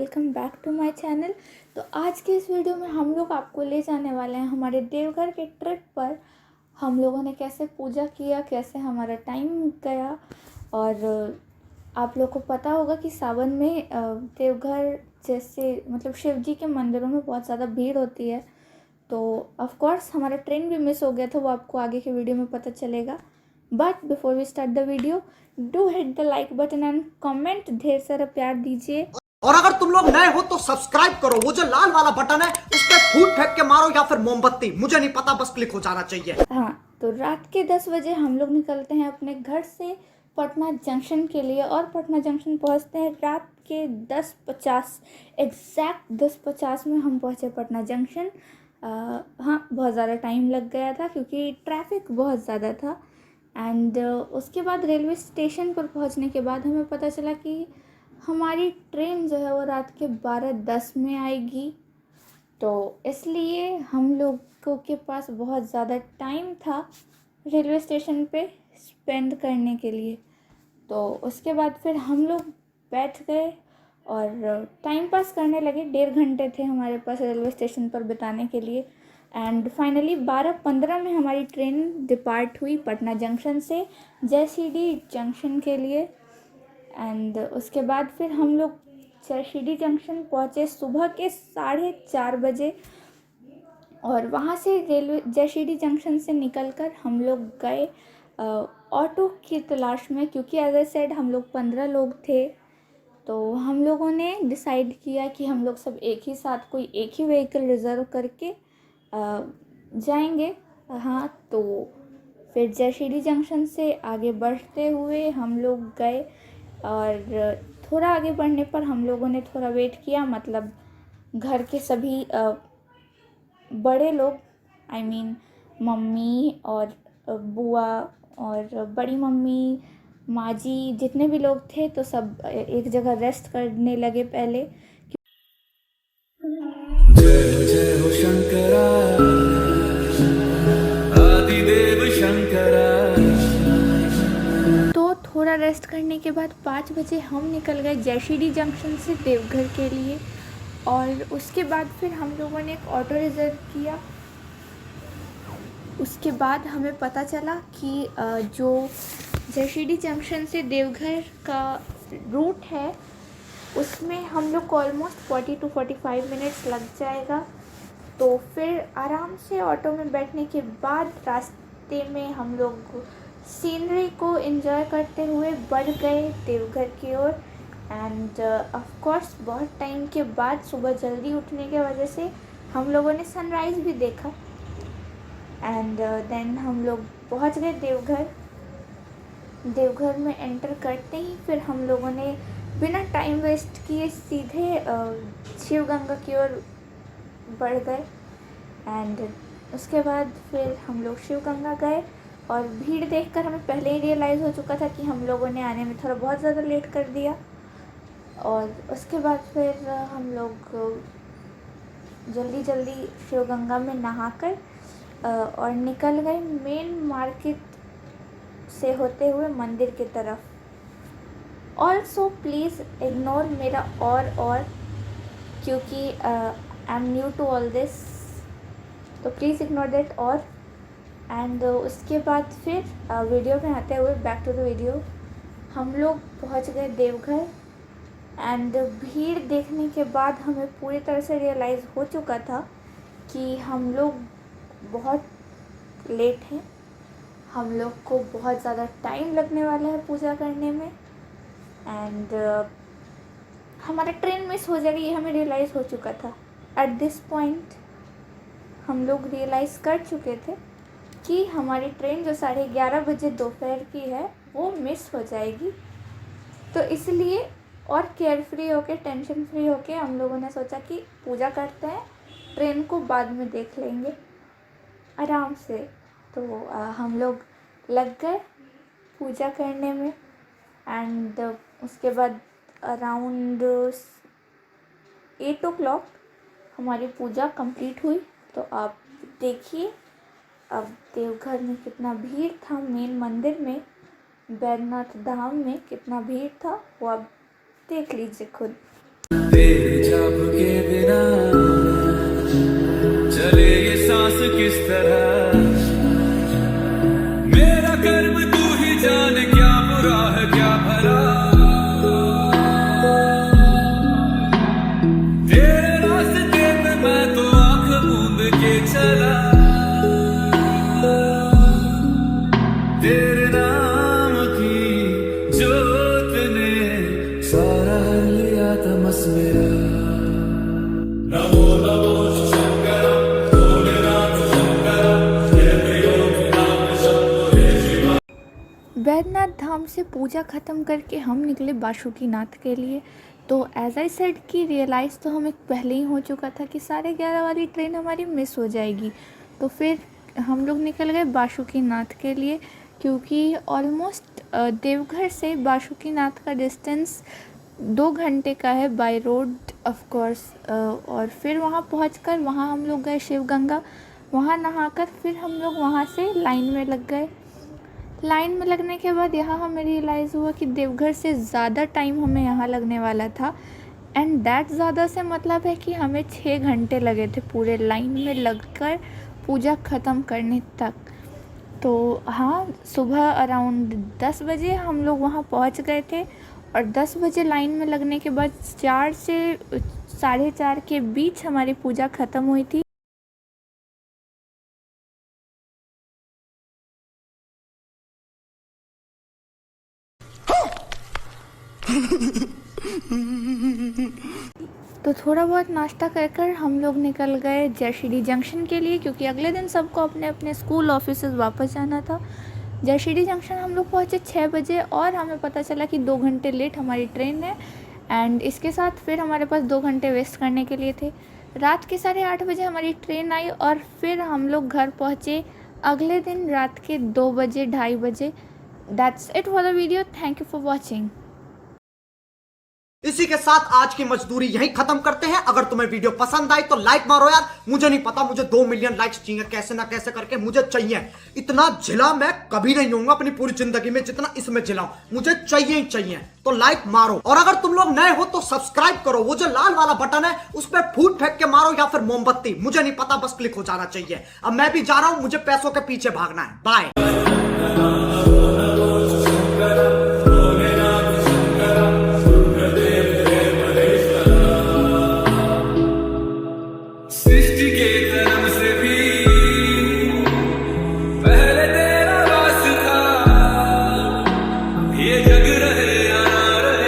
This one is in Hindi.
Welcome back to my channel. तो आज के इस वीडियो में हम लोग आपको ले जाने वाले हैं हमारे देवघर के ट्रिप पर। हम लोगों ने कैसे पूजा किया, कैसे हमारा टाइम गया। और आप लोग को पता होगा कि सावन में देवघर जैसे मतलब शिव जी के मंदिरों में बहुत ज़्यादा भीड़ होती है। तो ऑफ कोर्स हमारा ट्रेन भी मिस हो गया था, वो आपको आगे के वीडियो में पता चलेगा। But before we start the video, do hit the like button and comment, ढेर सारा प्यार दीजिए। और अगर तुम लोग नए हो तो सब्सक्राइब करो, वो जो लाल वाला बटन है उस पर फूट फेंक के मारो या फिर मोमबत्ती, मुझे नहीं पता, बस क्लिक हो जाना चाहिए। हाँ, तो रात के 10 बजे हम लोग निकलते हैं अपने घर से पटना जंक्शन के लिए और पटना जंक्शन पहुंचते हैं रात के 10:50, एग्जैक्ट 10:50 में हम पहुंचे पटना जंक्शन। हाँ, बहुत ज़्यादा टाइम लग गया था क्योंकि ट्रैफिक बहुत ज़्यादा था। एंड उसके बाद रेलवे स्टेशन पर पहुंचने के बाद हमें पता चला कि हमारी ट्रेन जो है वो रात के 12:10 में आएगी। तो इसलिए हम लोगों के पास बहुत ज़्यादा टाइम था रेलवे स्टेशन पे स्पेंड करने के लिए। तो उसके बाद फिर हम लोग बैठ गए और टाइम पास करने लगे। 1.5 घंटे थे हमारे पास रेलवे स्टेशन पर बिताने के लिए। एंड फाइनली 12:15 में हमारी ट्रेन डिपार्ट हुई पटना जंक्शन से जयसीडी जंक्शन के लिए। एंड उसके बाद फिर हम लोग जयसीडी जंक्शन पहुँचे सुबह के 4:30 बजे। और वहाँ से रेलवे जयसीडी जंक्शन से निकलकर हम लोग गए ऑटो की तलाश में, क्योंकि एज आई सेड हम लोग 15 लोग थे। तो हम लोगों ने डिसाइड किया कि हम लोग सब एक ही साथ कोई एक ही व्हीकल रिज़र्व करके जाएंगे। हाँ, तो फिर जयसीडी जंक्शन से आगे बढ़ते हुए हम लोग गए और थोड़ा आगे बढ़ने पर हम लोगों ने थोड़ा वेट किया। मतलब घर के सभी बड़े लोग, आई मीन मम्मी और बुआ और बड़ी मम्मी, माँ जी, जितने भी लोग थे तो सब एक जगह रेस्ट करने लगे पहले। जय जय हो शंकरा, आदिदेव शंकरा। तो थोड़ा रेस्ट करने के बाद 5 बजे हम निकल गए जयसीडी जंक्शन से देवघर के लिए। और उसके बाद फिर हम लोगों ने एक ऑटो रिज़र्व किया। उसके बाद हमें पता चला कि जो जयसीडी जंक्शन से देवघर का रूट है उसमें हम लोग को ऑलमोस्ट 40 to 45 मिनट्स लग जाएगा। तो फिर आराम से ऑटो में बैठने के बाद रास्ते में हम लोग सीनरी को एंजॉय करते हुए बढ़ गए देवघर की ओर। एंड ऑफ कोर्स बहुत टाइम के बाद सुबह जल्दी उठने की वजह से हम लोगों ने सनराइज़ भी देखा। एंड देन हम लोग पहुंच गए देवघर। देवघर में एंटर करते ही फिर हम लोगों ने बिना टाइम वेस्ट किए सीधे शिव गंगा की ओर बढ़ गए। एंड उसके बाद फिर हम लोग शिव गंगा गए और भीड़ देखकर हमें पहले ही रियलाइज़ हो चुका था कि हम लोगों ने आने में थोड़ा बहुत ज़्यादा लेट कर दिया। और उसके बाद फिर हम लोग जल्दी जल्दी शिव गंगा में नहाकर और निकल गए मेन मार्केट से होते हुए मंदिर की तरफ। ऑल्सो प्लीज़ इग्नोर मेरा और क्योंकि I am new to all this, तो प्लीज़ इग्नोर दैट। और एंड उसके बाद फिर वीडियो में आते हुए बैक टू द वीडियो, हम लोग पहुंच गए देवघर। एंड भीड़ देखने के बाद हमें पूरी तरह से रियलाइज़ हो चुका था कि हम लोग बहुत लेट हैं, हम लोग को बहुत ज़्यादा टाइम लगने वाला है पूजा करने में। एंड हमारा ट्रेन मिस हो जाएगी, ये हमें रियलाइज़ हो चुका था। एट दिस पॉइंट हम लोग रियलाइज़ कर चुके थे कि हमारी ट्रेन जो 11:30 बजे दोपहर की है वो मिस हो जाएगी। तो इसलिए और केयर फ्री होके, टेंशन फ्री होके हम लोगों ने सोचा कि पूजा करते हैं, ट्रेन को बाद में देख लेंगे आराम से। तो हम लोग लग गए पूजा करने में। एंड उसके बाद अराउंड 8 o'clock हमारी पूजा कंप्लीट हुई। तो आप देखिए अब देवघर में कितना भीड़ था, मेन मंदिर में बैद्यनाथ धाम में कितना भीड़ था वो आप देख लीजिए खुद। तेरे जाप के बिना चले ये सांस किस तरह, मेरा कर्म तू ही जाने क्या बुरा है क्या भला, तेरे रास्ते पे मैं तो आंख मूंद के चला, तेरे नाम की जोत ने सारा हर लिया तमस मेरा। नमो नमो शंकर भोलेनाथ शंकर, हे प्रियो नाम शंभो हे शिवा। वैद्यनाथ धाम से पूजा ख़त्म करके हम निकले बासुकीनाथ के लिए। तो एज आई सेड कि रियलाइज़ तो हमें पहले ही हो चुका था कि 11:30 वाली ट्रेन हमारी मिस हो जाएगी। तो फिर हम लोग निकल गए बासुकीनाथ के लिए, क्योंकि ऑलमोस्ट देवघर से बासुकीनाथ का डिस्टेंस 2 घंटे का है बाय रोड ऑफ कोर्स। और फिर वहाँ पहुँचकर वहाँ हम लोग गए शिव गंगा, वहाँ नहाकर फिर हम लोग वहाँ से लाइन में लग गए। लाइन में लगने के बाद यहाँ हमें रियलाइज़ हुआ कि देवघर से ज़्यादा टाइम हमें यहाँ लगने वाला था। एंड दैट ज़्यादा से मतलब है कि हमें 6 घंटे लगे थे पूरे लाइन में लगकर पूजा ख़त्म करने तक। तो हाँ, सुबह अराउंड 10 बजे हम लोग वहाँ पहुँच गए थे, और 10 बजे लाइन में लगने के बाद 4 से 4:30 के बीच हमारी पूजा ख़त्म हुई थी। तो थोड़ा बहुत नाश्ता कर हम लोग निकल गए जयसीडी जंक्शन के लिए, क्योंकि अगले दिन सबको अपने अपने स्कूल ऑफिसेज वापस जाना था। जयसीडी जंक्शन हम लोग पहुँचे 6 बजे, और हमें पता चला कि 2 घंटे लेट हमारी ट्रेन है। एंड इसके साथ फिर हमारे पास 2 घंटे वेस्ट करने के लिए थे। रात के 8:30 बजे हमारी ट्रेन आई, और फिर हम लोग घर पहुँचे अगले दिन रात के 2 बजे 2:30 बजे। That's it for the video. Thank you for watching. इसी के साथ आज की मजदूरी यहीं खत्म करते हैं। अगर तुम्हें वीडियो पसंद आई तो लाइक मारो यार। मुझे नहीं पता, मुझे 2 मिलियन लाइक्स चाहिए, कैसे ना कैसे करके मुझे चाहिए। इतना झिला मैं कभी नहीं होऊंगा अपनी पूरी जिंदगी में जितना इसमें झिलाऊं, मुझे चाहिए ही चाहिए। तो लाइक मारो, और अगर तुम लोग नए हो तो सब्सक्राइब करो। वो जो लाल वाला बटन है उस पर फूट फेंक के मारो या फिर मोमबत्ती, मुझे नहीं पता, बस क्लिक हो जाना चाहिए। अब मैं भी जा रहा हूं, मुझे पैसों के पीछे भागना है। बाय। सृष्टि के